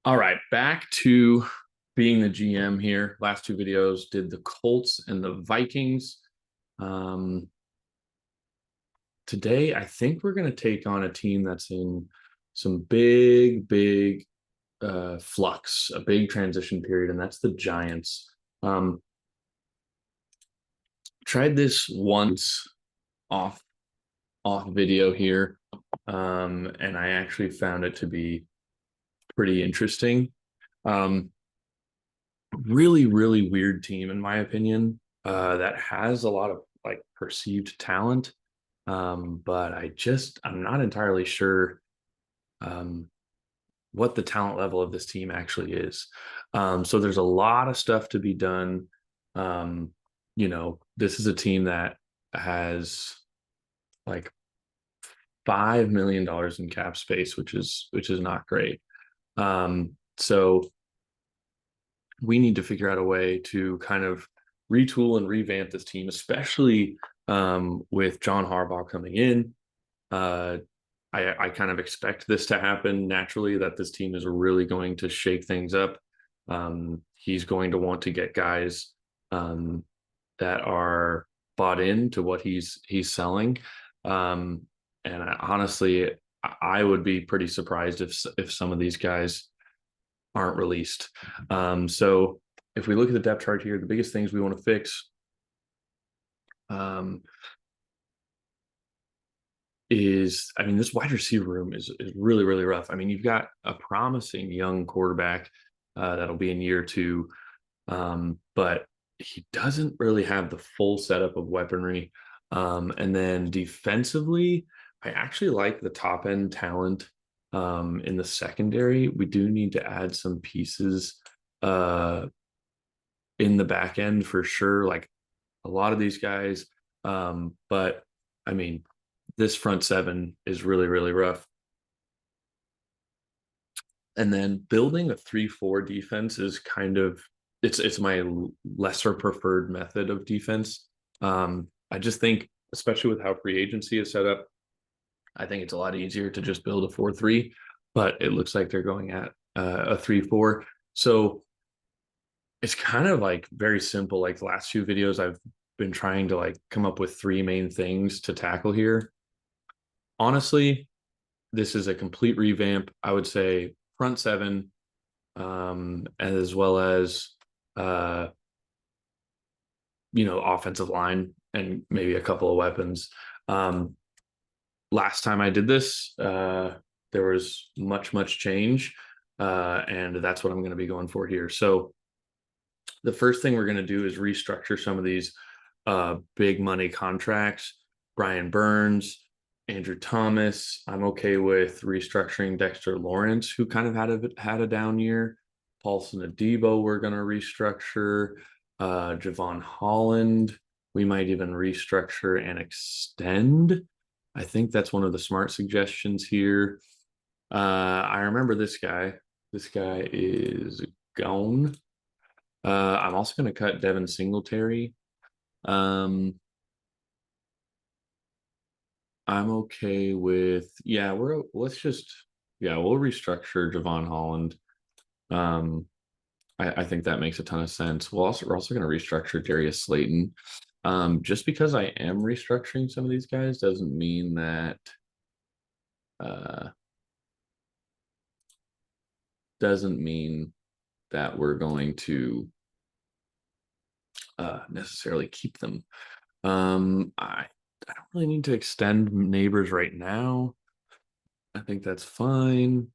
All right, back to being the GM here. Last two videos did the Colts and the Vikings. Um, Today, I think we're going to take on a team that's in some big flux, a big transition period, and that's the Giants. Um, Tried this once off off video here, and I actually found it to be pretty interesting. Um, really weird team in my opinion, that has a lot of like perceived talent, but I'm not entirely sure um, what the talent level of this team actually is. So there's a lot of stuff to be done. um, this is a team that has like $5 million in cap space, which is not great. So we need to figure out a way to kind of retool and revamp this team, especially with John Harbaugh coming in. Uh, I kind of expect this to happen naturally, that this team is really going to shake things up. He's going to want to get guys um, that are bought into what he's selling. Um, and honestly, I would be pretty surprised if some of these guys aren't released. So if we look at the depth chart here, the biggest things we want to fix um, I mean, this wide receiver room is really rough. I mean, you've got a promising young quarterback that'll be in year two, but he doesn't really have the full setup of weaponry. And then defensively, I actually like the top end talent in the secondary. We do need to add some pieces uh, in the back end for sure. Like a lot of these guys. But I mean, this front seven is really rough. And then building a 3-4 defense is kind of it's my lesser preferred method of defense. I just think, especially with how free agency is set up, I think it's a lot easier to just build a 4-3, but it looks like they're going at a 3-4. So it's kind of like very simple. Like the last few videos, I've been trying to like come up with three main things to tackle here. Honestly, this is a complete revamp. I would say front seven, as well as uh, offensive line and maybe a couple of weapons. Um, Last time I did this, there was much change, and that's what I'm going to be going for here. So the first thing we're going to do is restructure some of these big money contracts. Brian Burns, Andrew Thomas. I'm okay with restructuring Dexter Lawrence, who kind of had a down year. Paulson Adebo, we're going to restructure. Javon Holland, we might even restructure and extend. I think that's one of the smart suggestions here. I remember this guy. This guy is gone. I'm also going to cut Devin Singletary. Um, I'm okay with, yeah, we'll restructure Javon Holland. Um, I think that makes a ton of sense. We're also going to restructure Darius Slayton. Just because I am restructuring some of these guys uh, doesn't mean that we're going to necessarily keep them. I don't really need to extend neighbors right now. I think that's fine.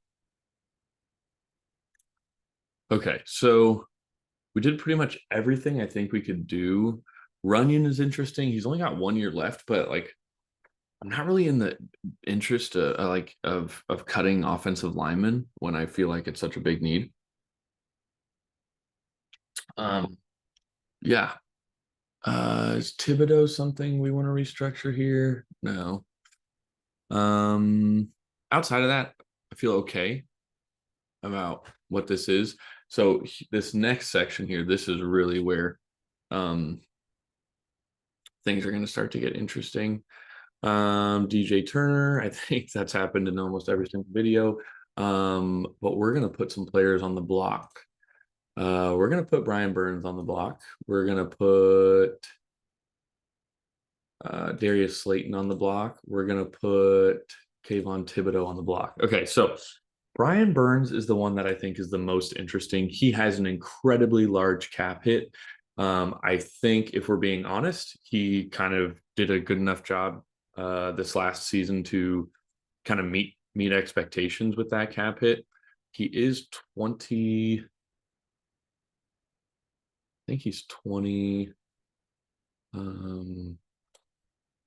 Okay, so we did pretty much everything I think we could do. Runyon is interesting. He's only got 1 year left, but like I'm not really in the interest of cutting offensive linemen when I feel like it's such a big need. Um, yeah. Is Thibodeau something we want to restructure here? No. Um, Outside of that, I feel okay about what this is. So this next section here, this is really where um things are going to start to get interesting. DJ Turner, I think that's happened in almost every single video. But we're gonna put some players on the block. We're gonna put Brian Burns on the block. We're gonna put Darius Slayton on the block. We're gonna put Kayvon Thibodeau on the block. Okay, so Brian Burns is the one that I think is the most interesting. He has an incredibly large cap hit. I think if we're being honest, he kind of did a good enough job this last season to kind of meet expectations with that cap hit. He is 20. I think he's 20,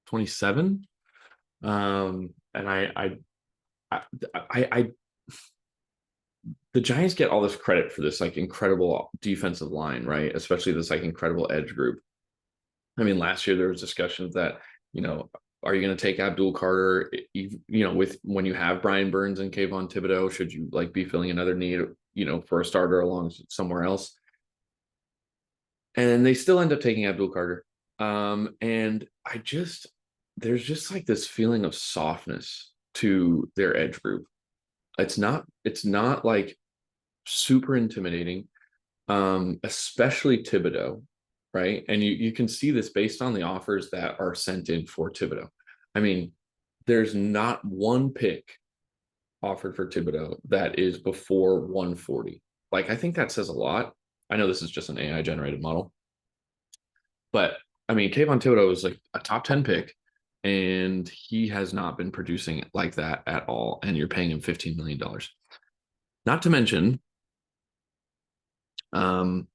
27. And I the Giants get all this credit for this like incredible defensive line, right? Especially this like incredible edge group. I mean, last year there was discussions that, you know, are you going to take Abdul Carter, with when you have Brian Burns and Kayvon Thibodeau? Should you like be filling another need, for a starter along somewhere else? And they still end up taking Abdul Carter. And there's just like this feeling of softness to their edge group. It's not like super intimidating, especially Thibodeau, right? And you can see this based on the offers that are sent in for Thibodeau. I mean, there's not one pick offered for Thibodeau that is before 140. Like, I think that says a lot. I know this is just an AI generated model, but I mean, Kayvon Thibodeau is like a top 10 pick, and he has not been producing like that at all. And you're paying him $15 million. Not to mention, um,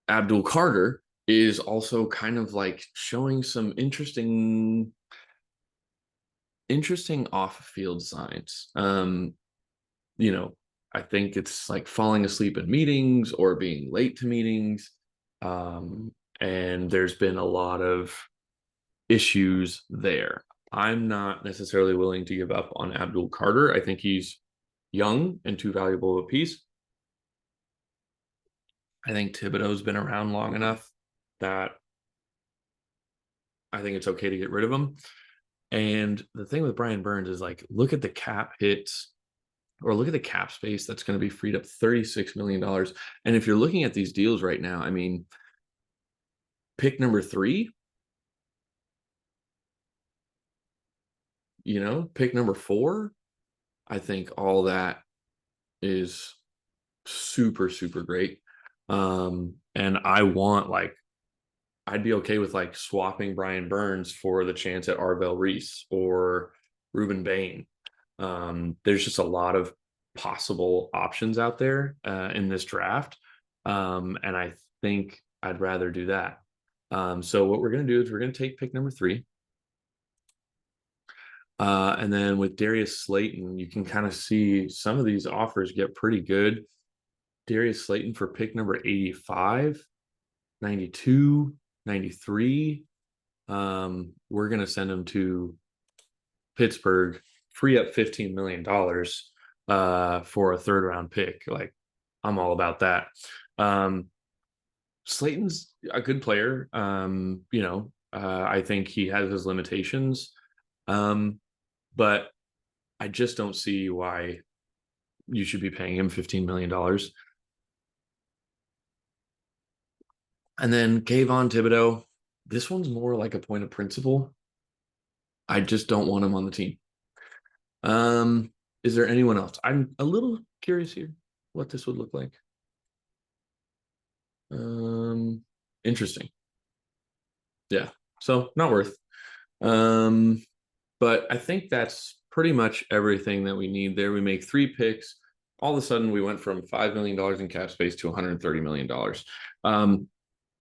Abdul Carter is also kind of like showing some interesting off-field signs. You know, I think it's like falling asleep in meetings or being late to meetings. And there's been a lot of issues there. I'm not necessarily willing to give up on Abdul Carter. I think he's young and too valuable of a piece. I think Thibodeau's been around long enough that I think it's okay to get rid of him. And the thing with Brian Burns is like, look at the cap hits or look at the cap space that's going to be freed up $36 million. And if you're looking at these deals right now, I mean, pick number 3, pick number 4, I think all that is super, super great. And I'd be okay with like swapping Brian Burns for the chance at Arvell Reese or Ruben Bain. There's just a lot of possible options out there in this draft. And I think I'd rather do that. So what we're going to do is we're going to take pick number 3. And then with Darius Slayton, you can kind of see some of these offers get pretty good. Darius Slayton for pick number 85, 92, 93. We're going to send him to Pittsburgh, free up $15 million for a 3rd round pick. Like, I'm all about that. Slayton's a good player. I think he has his limitations. But I just don't see why you should be paying him $15 million. And then Kayvon Thibodeau, this one's more like a point of principle. I just don't want him on the team. Is there anyone else? I'm a little curious here what this would look like. Interesting. Yeah. So not worth. But I think that's pretty much everything that we need there. We make 3 picks. All of a sudden, we went from $5 million in cap space to $130 million.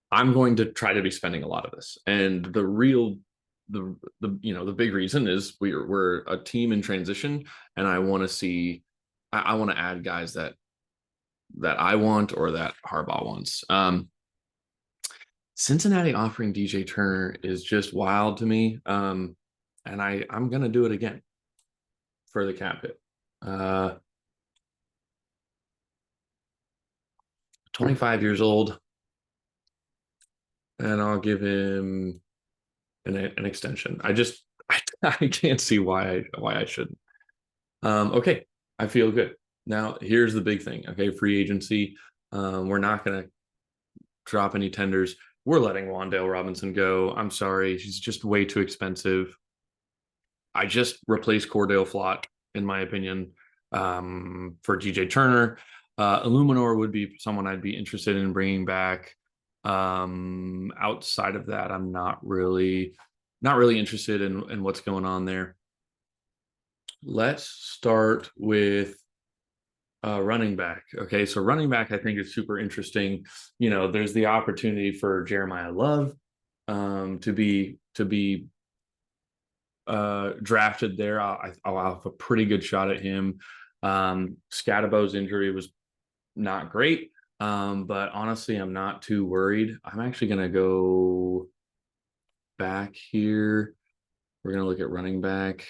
I'm going to try to be spending a lot of this. And the big reason is we're a team in transition, and I want to add guys that I want or that Harbaugh wants. Cincinnati offering DJ Turner is just wild to me. And I'm gonna do it again for the cap hit. 25 years old, and I'll give him an extension. I can't see why I shouldn't. Okay, I feel good. Now, here's the big thing. Okay, free agency. We're not going to drop any tenders. We're letting Wandale Robinson go. I'm sorry. She's just way too expensive. I just replaced Cordell Flott, in my opinion, for GJ Turner. Illuminor would be someone I'd be interested in bringing back. Outside of that, I'm not really interested in what's going on there. Let's start with running back. Okay, so running back, I think is super interesting. There's the opportunity for Jeremiah Love to be drafted there. I'll have a pretty good shot at him. Scadabo's injury was not great, but honestly, I'm not too worried. I'm actually going to go back here. We're going to look at running back.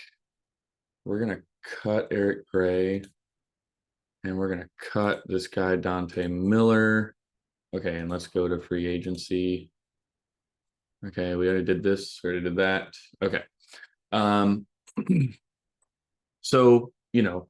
We're going to cut Eric Gray, and we're going to cut this guy, Dante Miller. Okay, and let's go to free agency. Okay, we already did this, we already did that. Okay. So,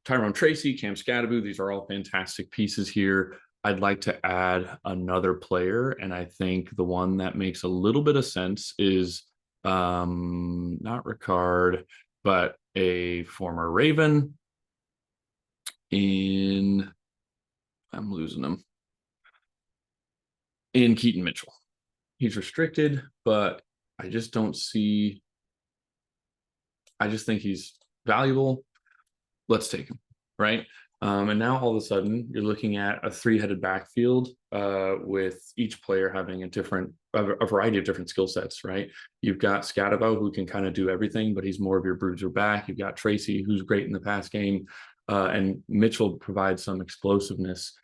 Tyrone Tracy, Cam Scadaboo, these are all fantastic pieces here. I'd like to add another player, and I think the one that makes a little bit of sense is not Ricard, but a former Raven I'm losing him, in Keaton Mitchell. He's restricted, but I just think he's valuable. Let's take him, right? And now all of a sudden you're looking at a three-headed backfield with each player having a variety of different skill sets, right? You've got Scadabo, who can kind of do everything, but he's more of your bruiser back. You've got Tracy, who's great in the pass game, and Mitchell provides some explosiveness.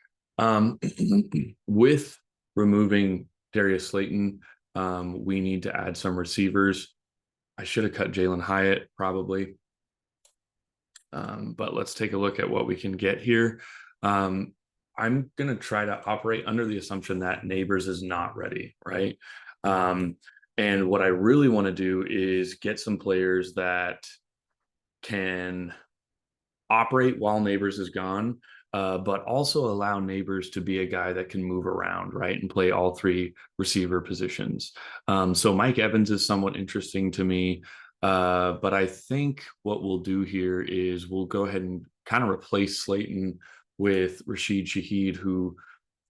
With removing Darius Slayton, we need to add some receivers. I should have cut Jalen Hyatt probably. But let's take a look at what we can get here. I'm going to try to operate under the assumption that Neighbors is not ready, right? And what I really want to do is get some players that can operate while Neighbors is gone, but also allow Neighbors to be a guy that can move around, right, and play all three receiver positions. So Mike Evans is somewhat interesting to me. But I think what we'll do here is we'll go ahead and kind of replace Slayton with Rashid Shaheed, who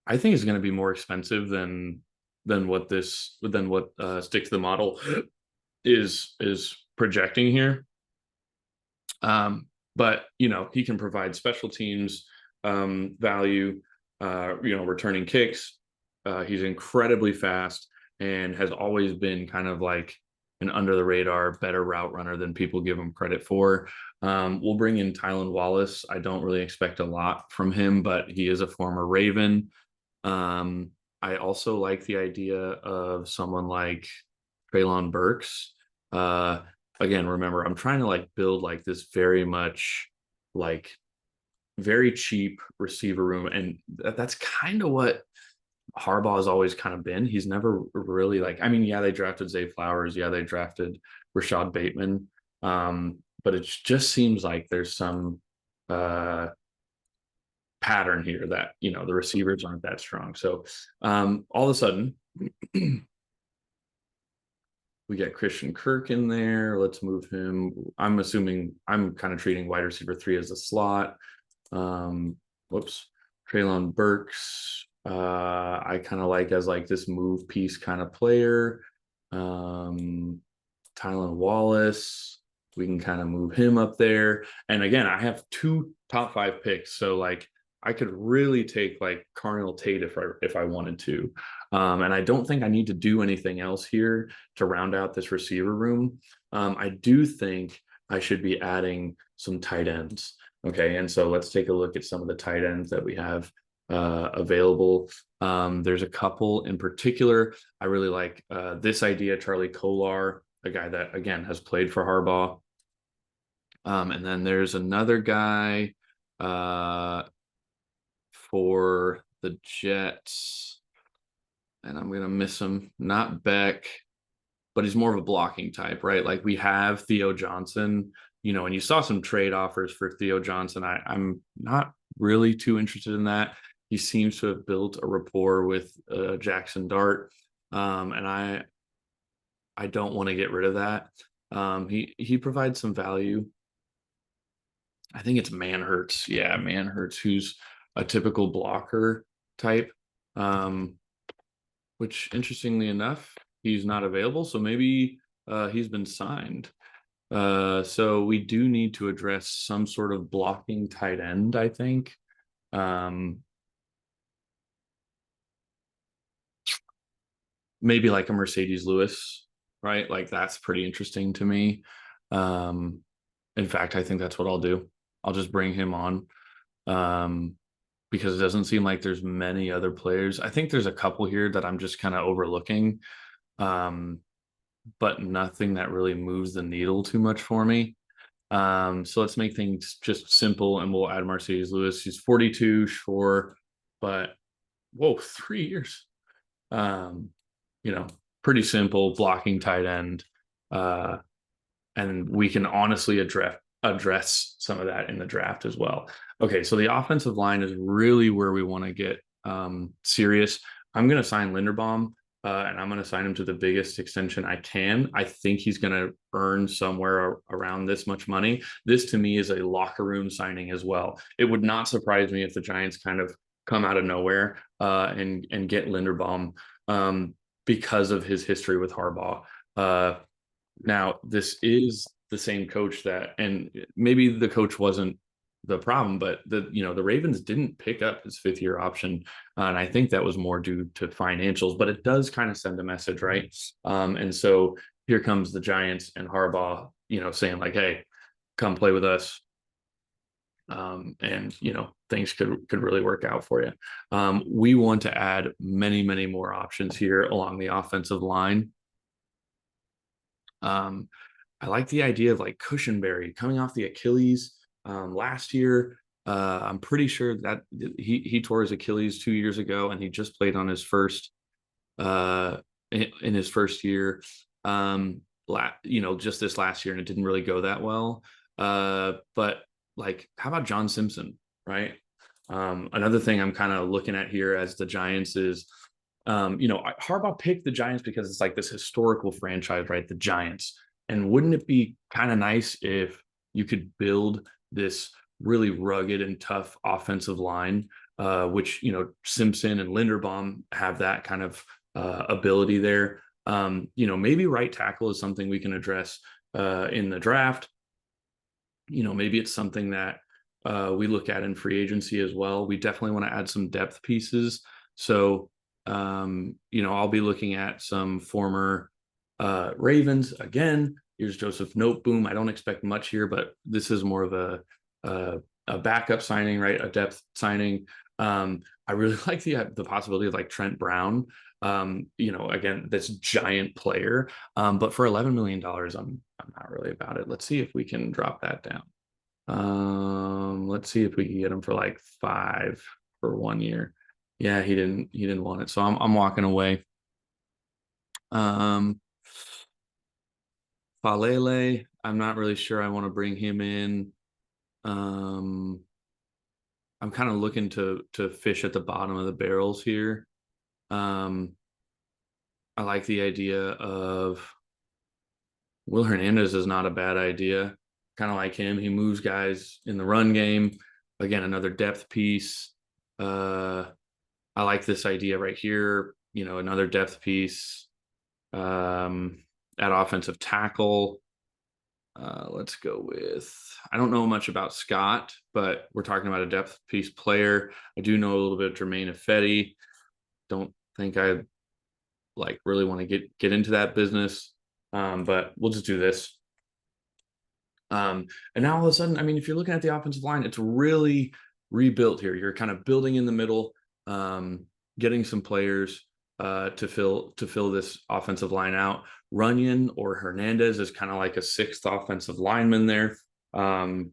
I think is going to be more expensive than what Stick to the Model is projecting here. But he can provide special teams value, returning kicks. He's incredibly fast and has always been kind of like an under the radar, better route runner than people give him credit for. We'll bring in Tylan Wallace. I don't really expect a lot from him, but he is a former Raven. I also like the idea of someone like Treylon Burks. Again, remember, I'm trying to build this very much very cheap receiver room, and that's kind of what Harbaugh has always kind of been. He's never really yeah, they drafted Zay Flowers, yeah, they drafted Rashad Bateman, but it just seems like there's some pattern here that the receivers aren't that strong. So all of a sudden we get Christian Kirk in there. Let's move him. I'm assuming I'm kind of treating wide receiver 3 as a slot. Treylon Burks, I kind of like as this move piece kind of player. Tylan Wallace, we can kind of move him up there. And again, I have 2 top 5 picks, so I could really take Carnell Tate if I wanted to. And I don't think I need to do anything else here to round out this receiver room. I do think I should be adding some tight ends. Okay, and so let's take a look at some of the tight ends that we have available. There's a couple in particular. I really like this idea, Charlie Kolar, a guy that, again, has played for Harbaugh. And then there's another guy for the Jets, and I'm going to miss him, not Beck, but he's more of a blocking type, right? We have Theo Johnson, and you saw some trade offers for Theo Johnson. I'm not really too interested in that. He seems to have built a rapport with Jackson Dart, and I don't want to get rid of that. He provides some value. I think it's Manhurts. Yeah, Manhurts, who's a typical blocker type. Um, which interestingly enough, he's not available. So maybe he's been signed. So we do need to address some sort of blocking tight end, I think. Maybe like a Mercedes Lewis, right? Like that's pretty interesting to me. Um, in fact, I think that's what I'll do. I'll just bring him on. Um, because it doesn't seem like there's many other players. I think there's a couple here that I'm just kind of overlooking, um, but nothing that really moves the needle too much for me. So let's make things just simple, and we'll add Mercedes Lewis. He's 42, sure, but whoa, 3 years. Um, you know, pretty simple blocking tight end. Uh, and we can honestly address some of that in the draft as well. Okay, so the offensive line is really where we want to get serious. I'm going to sign Linderbaum, and I'm going to sign him to the biggest extension I can. I think he's going to earn somewhere around this much money. This to me is a locker room signing as well. It would not surprise me if the Giants kind of come out of nowhere and get Linderbaum um, because of his history with Harbaugh. Now, this is the same coach that, and maybe the coach wasn't the problem, but the Ravens didn't pick up his 5th-year option, and I think that was more due to financials. But it does kind of send a message, right? And so here comes the Giants and Harbaugh, saying like, "Hey, come play with us." And things could really work out for you. We want to add many more options here along the offensive line. I like the idea of like Cushionberry coming off the Achilles last year. I'm pretty sure that he tore his Achilles 2 years ago, and he just played on his first in his first year. Just this last year, and it didn't really go that well. But like, how about John Simpson, right? Another thing I'm kind of looking at here as the Giants is, Harbaugh picked the Giants because it's like this historical franchise, right? The Giants. And wouldn't it be kind of nice if you could build this really rugged and tough offensive line, which, Simpson and Linderbaum have that kind of ability there. Maybe right tackle is something we can address in the draft. Maybe it's something that we look at in free agency as well. We definitely want to add some depth pieces. So, I'll be looking at some former Ravens again. Here's Joseph Noteboom. I don't expect much here, but this is more of a backup signing, right? A depth signing. I really like the possibility of like Trent Brown. Again, this giant player. But for $11 million, I'm not really about it. Let's see if we can drop that down. Let's see if we can get him for like 5 for 1 year. Yeah, he didn't want it, so I'm walking away. Falele, I'm not really sure I want to bring him in. I'm kind of looking to fish at the bottom of the barrels here. I like the idea of Will Hernandez is not a bad idea. Kind of like him. He moves guys in the run game. Again, another depth piece. I like this idea right here. Another depth piece at offensive tackle. Let's go with, I don't know much about Scott, but we're talking about a depth piece player. I do know a little bit of Jermaine Ifedi. Don't think I like really want to get into that business. But we'll just do this. And now all of a sudden, I mean, if you're looking at the offensive line, it's really rebuilt here. You're kind of building in the middle, getting some players to fill this offensive line out. Runyon or Hernandez is kind of like a 6th offensive lineman there. And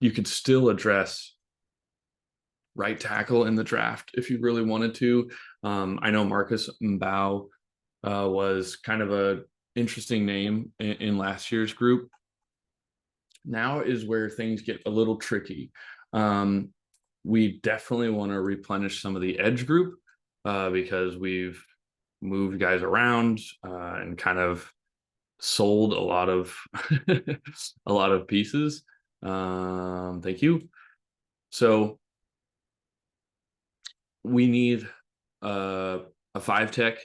you could still address right tackle in the draft if you really wanted to. I know Marcus Mbao was kind of interesting name in last year's group. Now is where things get a little tricky. We definitely want to replenish some of the edge group because we've moved guys around and kind of sold a lot of a lot of pieces. Thank you. So we need a 5 tech.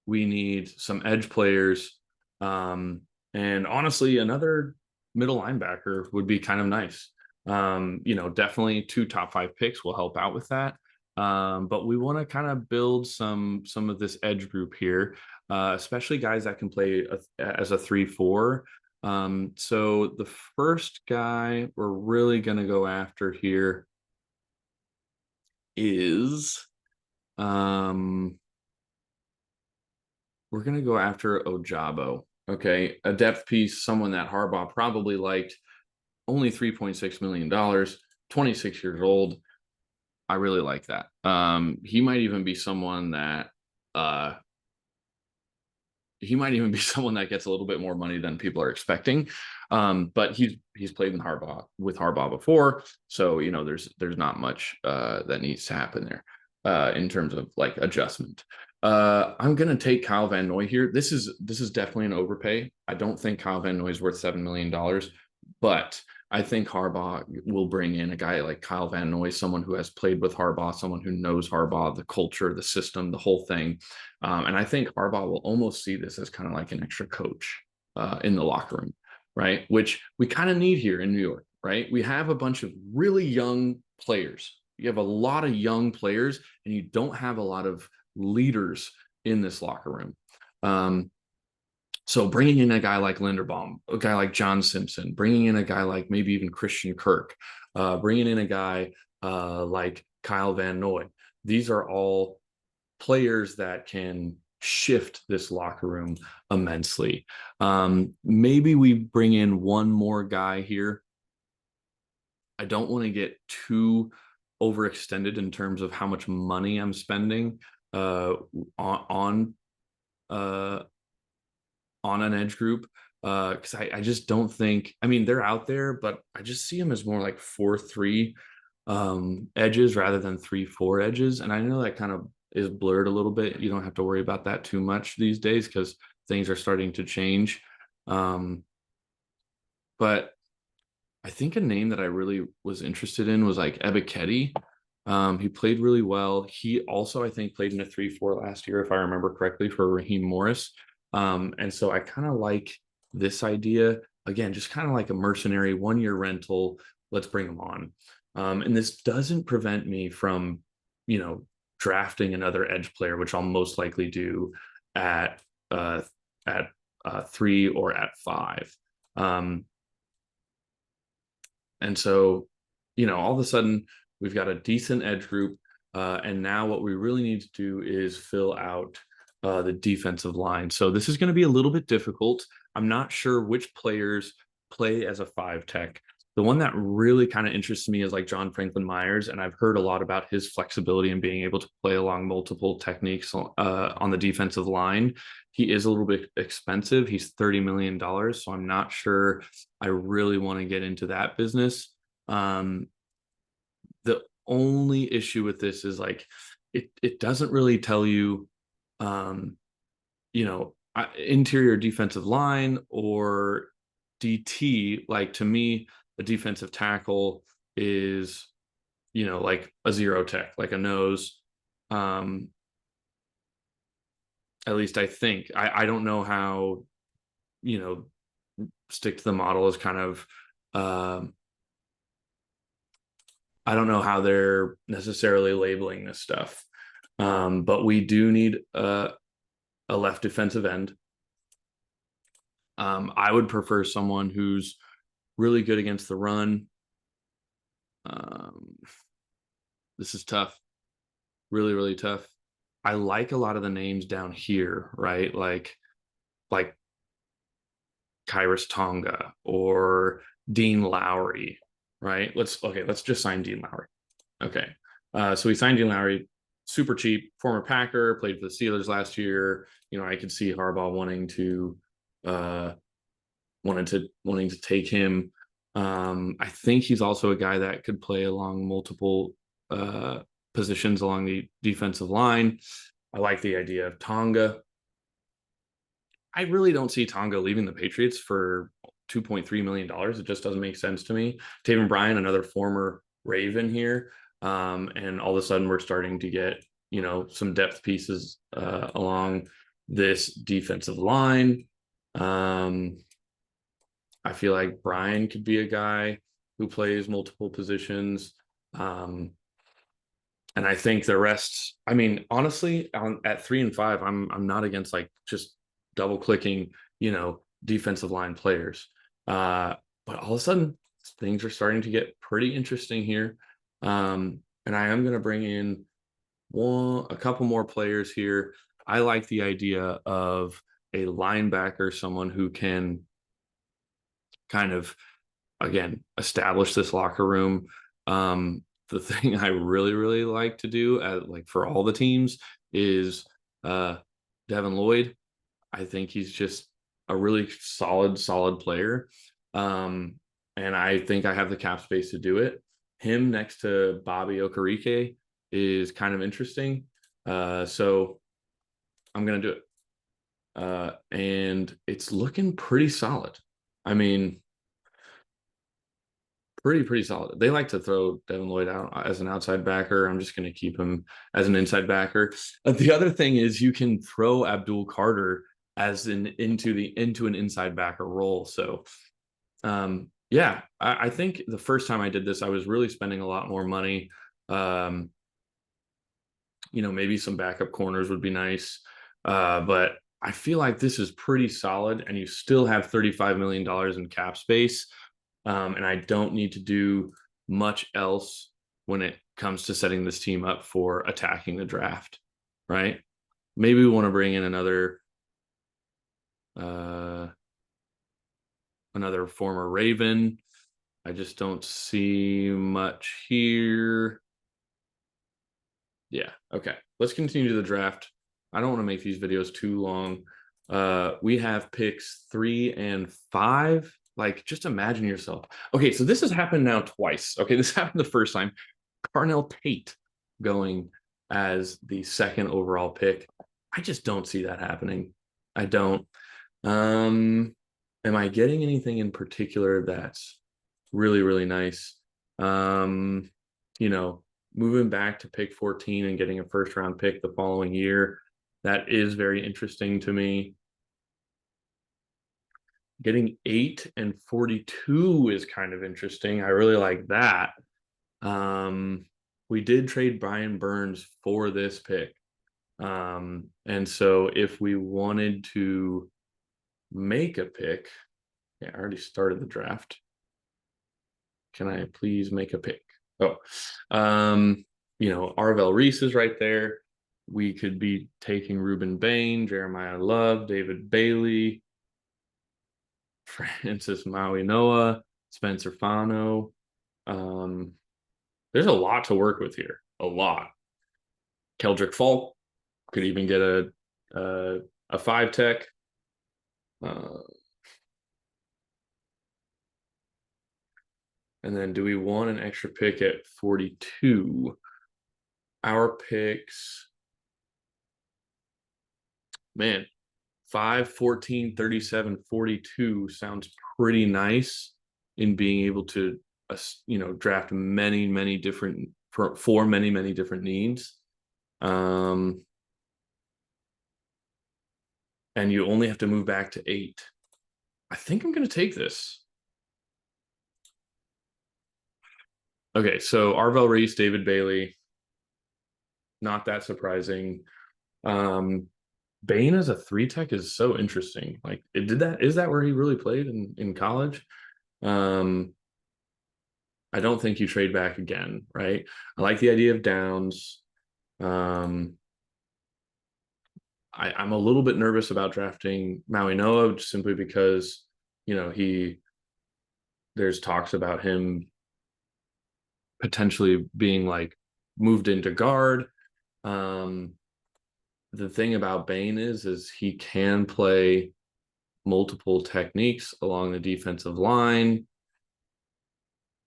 We need some edge players. And honestly, another middle linebacker would be kind of nice. Definitely 2 top 5 picks will help out with that. But we want to kind of build some of this edge group here, especially guys that can play as a 3-4. So the first guy we're really going to go after here is we're going to go after Ojabo. Okay. A depth piece, someone that Harbaugh probably liked, only $3.6 million, 26 years old. I really like that. He might even be someone that gets a little bit more money than people are expecting. But he's played with Harbaugh before, so there's not much that needs to happen there in terms of like adjustment. I'm gonna take Kyle Van Noy here. This is definitely an overpay. I don't think Kyle Van Noy is worth $7 million, but I think Harbaugh will bring in a guy like Kyle Van Noy, someone who has played with Harbaugh, someone who knows Harbaugh, the culture, the system, the whole thing. And I think Harbaugh will almost see this as kind of like an extra coach in the locker room, right? Which we kind of need here in New York, right? We have a bunch of really young players. You have a lot of young players, and you don't have a lot of leaders in this locker room. So bringing in a guy like Linderbaum, a guy like John Simpson, bringing in a guy like maybe even Christian Kirk, bringing in a guy like Kyle Van Noy. These are all players that can shift this locker room immensely. Maybe we bring in one more guy here. I don't want to get too overextended in terms of how much money I'm spending on an edge group because I just don't think, I mean, they're out there, but I just see them as more like 4-3 edges rather than 3-4 edges. And I know that kind of is blurred a little bit. You don't have to worry about that too much these days because things are starting to change. But I think a name that I really was interested in was like Ebiketie. He played really well. He also, I think, played in a 3-4 last year, if I remember correctly, for Raheem Morris. And so I kind of like this idea. Again, just kind of like a mercenary 1-year rental. Let's bring him on. And this doesn't prevent me from, drafting another edge player, which I'll most likely do at 3 or at 5. And so, all of a sudden we've got a decent edge group. And now what we really need to do is fill out the defensive line. So this is going to be a little bit difficult. I'm not sure which players play as a 5 tech. The one that really kind of interests me is like John Franklin Myers, and I've heard a lot about his flexibility and being able to play along multiple techniques on the defensive line. He is a little bit expensive. He's $30 million, so I'm not sure I really want to get into that business. The only issue with this is like it doesn't really tell you interior defensive line or DT. Like, to me, a defensive tackle is like a 0 tech, like a nose. At least I think. I don't know how stick to the model is kind of I don't know how they're necessarily labeling this stuff. But we do need a left defensive end. I would prefer someone who's really good against the run. This is tough. Really, really tough. I like a lot of the names down here, right? Like Kyrus Tonga or Dean Lowry, right? Let's just sign Dean Lowry. Okay. So we signed Dean Lowry, super cheap, former Packer, played for the Steelers last year. I could see Harbaugh wanting to uh, wanting to take him. I think he's also a guy that could play along multiple uh, positions along the defensive line. I like the idea of Tonga. I really don't see Tonga leaving the Patriots for $2.3 million. It just doesn't make sense to me. Taven Bryan, another former Raven here, and all of a sudden we're starting to get some depth pieces along this defensive line. Um, I feel like Bryan could be a guy who plays multiple positions. Um, and I think the rest, I mean, honestly, at 3 and 5, I'm not against like just double clicking, defensive line players. But all of a sudden, things are starting to get pretty interesting here. And I am going to bring in a couple more players here. I like the idea of a linebacker, someone who can kind of again establish this locker room. The thing I really like to do like for all the teams is Devin Lloyd. I think he's just a really solid player. um and I think I have the cap space to do it. Him next to Bobby Okereke is kind of interesting. So I'm gonna do it. And it's looking pretty solid. I mean, pretty solid. They like to throw Devin Lloyd out as an outside backer. I'm just going to keep him as an inside backer. The other thing is you can throw Abdul Carter as into an inside backer role. So yeah, I think the first time I did this, I was really spending a lot more money. Um, maybe some backup corners would be nice. But I feel like this is pretty solid, and you still have $35 million in cap space. And I don't need to do much else when it comes to setting this team up for attacking the draft, right? Maybe we want to bring in uh, another former Raven. I just don't see much here. Yeah, okay. Let's continue to the draft. I don't want to make these videos too long. We have picks 3 and 5. Like, just imagine yourself. Okay, so this has happened now twice. Okay, this happened the first time. Carnell Tate going as the second overall pick. I just don't see that happening. I don't. Am I getting anything in particular that's really nice? Um, you know, moving back to pick 14 and getting a first round pick the following year, that is very interesting to me. Getting 8 and 42 is kind of interesting. I really like that. We did trade Brian Burns for this pick. And so if we wanted to make a pick, yeah, I already started the draft. Can I please make a pick? Oh, Arvell Reese is right there. We could be taking Ruben Bain, Jeremiah Love, David Bailey, Francis Maui Noah, Spencer Fano. There's a lot to work with here. A lot. Keldrick Falk could even get a 5 tech. And then do we want an extra pick at 42? Our picks, man, 5, 14, 37, 42 sounds pretty nice in being able to, draft many different for many different needs. And you only have to move back to 8. I think I'm going to take this. Okay, so Arvell Reese, David Bailey, not that surprising. Bain as a 3 tech is so interesting. Like, is that where he really played in college? I don't think you trade back again, right? I like the idea of Downs. I'm a little bit nervous about drafting Maui Noah simply because, there's talks about him potentially being like moved into guard. The thing about Bain is he can play multiple techniques along the defensive line,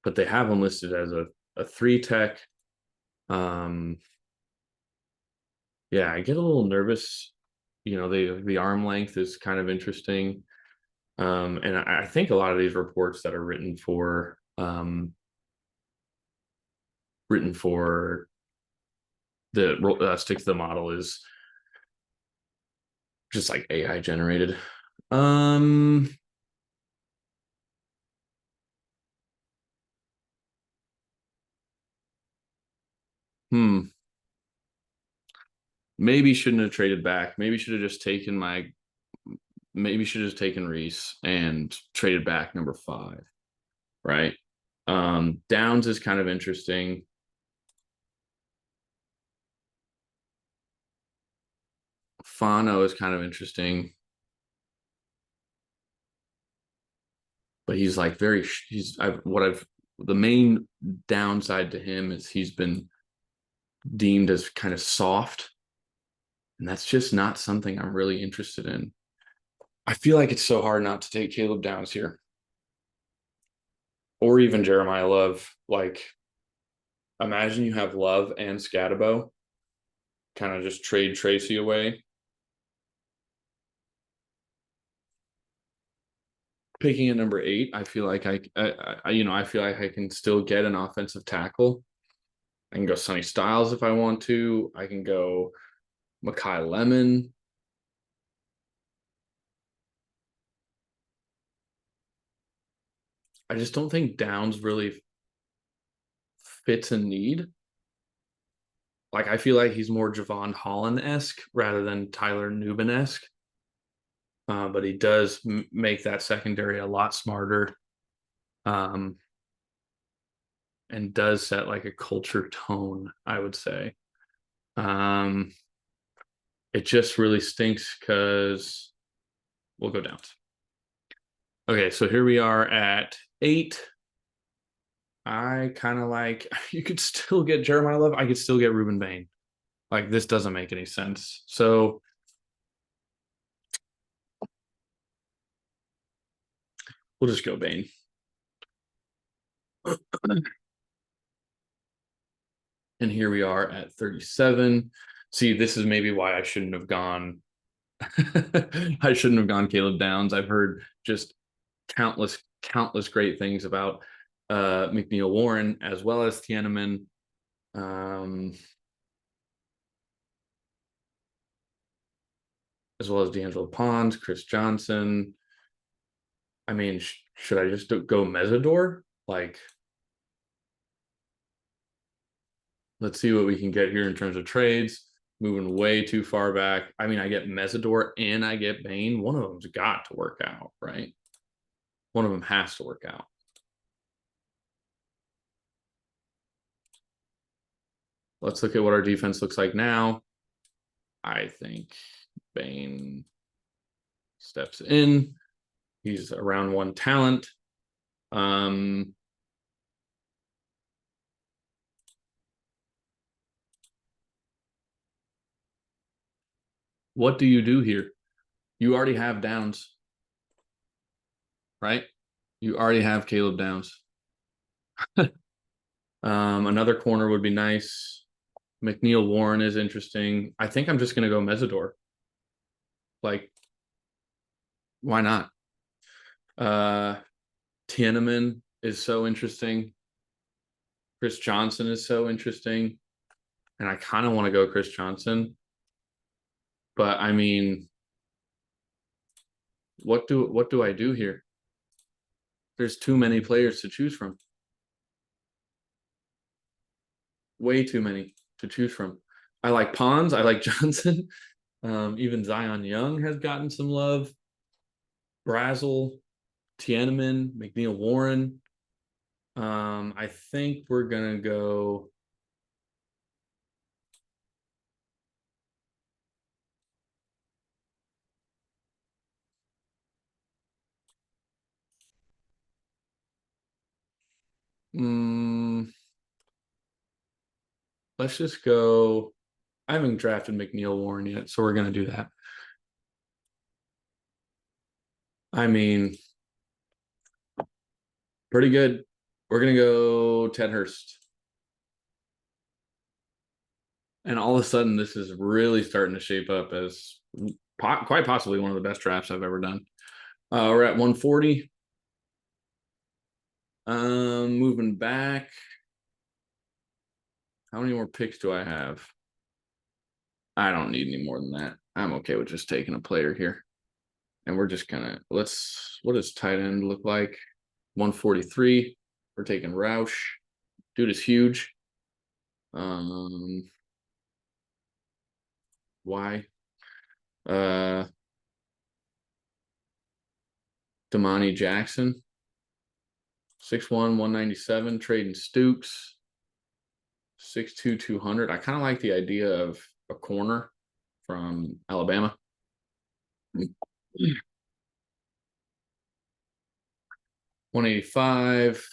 but they have him listed as a three tech. Yeah, I get a little nervous. The arm length is kind of interesting. And I think a lot of these reports that are written for the stick to the model is just like AI generated. Um, hmm. Maybe shouldn't have traded back. Maybe should have taken Reese and traded back number 5, right? Downs is kind of interesting. Fano is kind of interesting, but he's like the main downside to him is he's been deemed as kind of soft, and that's just not something I'm really interested in. I feel like it's so hard not to take Caleb Downs here, or even Jeremiah Love. Like, imagine you have Love and Scatabo, kind of just trade Tracy away. Picking at number 8, I feel like I feel like I can still get an offensive tackle. I can go Sonny Styles if I want to. I can go Makai Lemon. I just don't think Downs really fits a need. Like, I feel like he's more Javon Holland esque rather than Tyler Nubin esque. But he does make that secondary a lot smarter, um, and does set like a culture tone, I would say. Um, it just really stinks because we'll go down. Okay, so here we are at 8. I kind of like, you could still get Jeremiah Love. I could still get Ruben Bain. Like, this doesn't make any sense. So we'll just go Bain. And here we are at 37. See, this is maybe why I shouldn't have gone. I shouldn't have gone Caleb Downs. I've heard just countless great things about McNeil Warren as well as Tiananmen. Um, as well as D'Angelo Pons, Chris Johnson. I mean, should I just go Mesidor? Like, let's see what we can get here in terms of trades. Moving way too far back. I mean, I get Mesidor and I get Bain. One of them's got to work out, right? One of them has to work out. Let's look at what our defense looks like now. I think Bain steps in. He's around 1 talent. What do you do here? You already have Downs, right? You already have Caleb Downs. Another corner would be nice. McNeil Warren is interesting. I think I'm just going to go Mesidor. Like, why not? Uh, Tiananmen is so interesting. Chris Johnson is so interesting. And I kind of want to go Chris Johnson. But I mean, what do I do here? There's too many players to choose from. Way too many to choose from. I like Pons. I like Johnson. Even Zion Young has gotten some love. Brazel, Tiananmen, McNeil Warren. I think we're gonna go. Mm, let's just go. I haven't drafted McNeil Warren yet, so we're gonna do that. I mean, pretty good. We're gonna go Ted Hurst. And all of a sudden, this is really starting to shape up as quite possibly one of the best drafts I've ever done. We're at 140. Moving back. How many more picks do I have? I don't need any more than that. I'm okay with just taking a player here. And we're just gonna what does tight end look like? 143. We're taking Roush. Dude is huge. Why? Damani Jackson. 6'1", 197, trading Stoops. 6'2", 200. I kind of like the idea of a corner from Alabama. 185.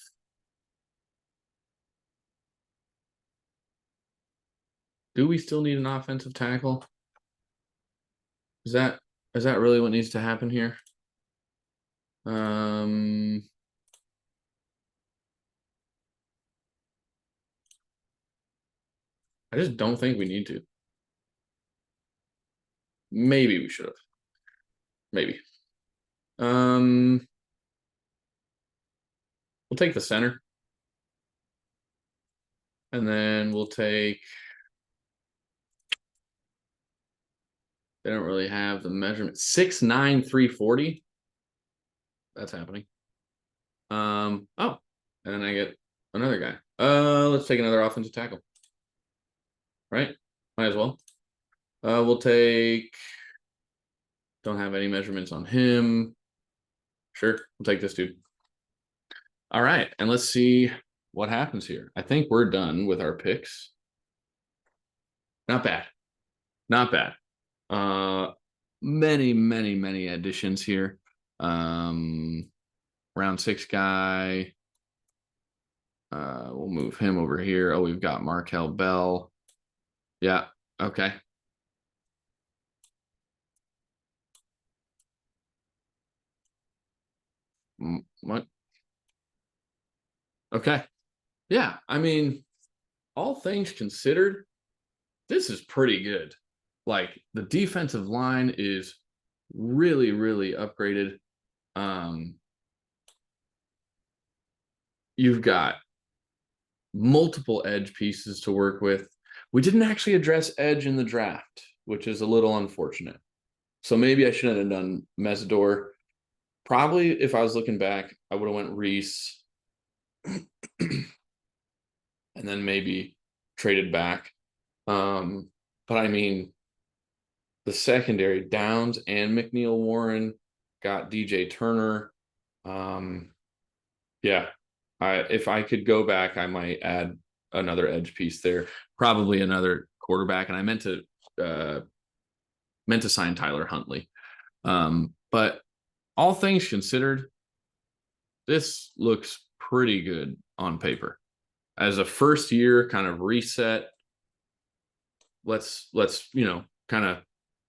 Do we still need an offensive tackle? Is that really what needs to happen here? I just don't think we need to. Maybe we should have. Maybe. We'll take the center. And then we'll take, they don't really have the measurement. 6'9", 340. That's happening. Oh, and then I get another guy. Let's take another offensive tackle. Right? Might as well. We'll take, don't have any measurements on him. Sure, we'll take this dude. All right, and let's see what happens here. I think we're done with our picks. Not bad. Not bad. Many additions here. Round 6 guy. We'll move him over here. Oh, we've got Markel Bell. Yeah, okay. What? Okay. Yeah, I mean, all things considered, this is pretty good. Like the defensive line is really upgraded. You've got multiple edge pieces to work with. We didn't actually address edge in the draft, which is a little unfortunate. So maybe I shouldn't have done Mesidor. Probably if I was looking back, I would have went Reese and then maybe traded back. But I mean, the secondary, Downs and McNeil Warren, got DJ Turner. Yeah, if I could go back, I might add another edge piece there, probably another quarterback. And I meant to sign Tyler Huntley. But all things considered, this looks pretty good on paper. As a first year kind of reset, let's kind of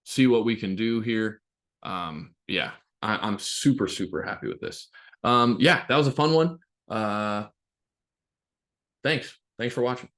see what we can do here. Yeah, I'm super happy with this. Yeah, that was a fun one. Thanks for watching.